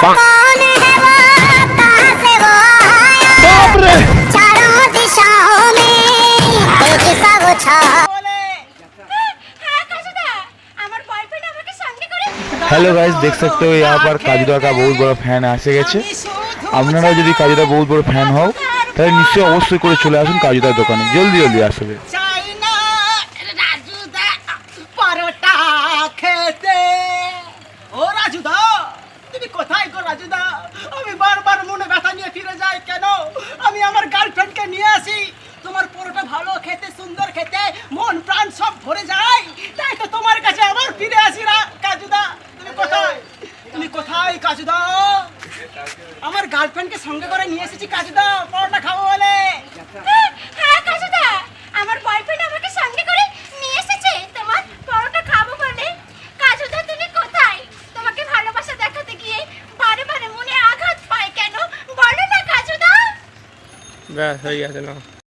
कौन है वो, कहां से वो आया, चारों दिशाओं में एक सा वो छा। हेलो गाइस, देख सकते हो यहाँ पर काजूदा का बहुत बड़ा फैन এসে গেছে। আপনারা যদি কাজুদার বহুত বড় ফ্যান হও তাহলে নিশ্চয়ই অবশ্যই করে চলে আসুন কাজুদার দোকানে, জলদি জলদি আসবে। চাইনা রাজুদা পরোটা খেতে। ও রাজুদা, তুমি কোথায় গো রাজুদা? আমি বারবার মনে ব্যথা নিয়ে ফিরে যাই কেন? আমি আমার গার্লফ্রেন্ডকে নিয়ে আসি, তোমার পরোটা ভালো খেতে, সুন্দর খেতে মন প্রাণ সব ভরে যায়, তাই তো তোমার কাছে আবার ফিরে আসি। কাজুদা তুমি কোথায়? তুমি কোথায় কাজুদা? আমার গার্লফ্রেন্ডকে সঙ্গে করে নিয়ে এসেছি কাজুদা, পরোটা খাবো বলে। হ্যাঁ কাজুদা, আমার বয়ফ্রেন্ড আমাকে সঙ্গে করে নিয়ে এসেছে তোমার পরোটা খাবো বলে। কাজুদা তুমি কোথায়? তোমাকে ভালোবাসা দেখাতে গিয়ে বারে বারে মনে আঘাত পায় কেন বলো না কাজুদা? ব্যাস হয়ে গেছে না।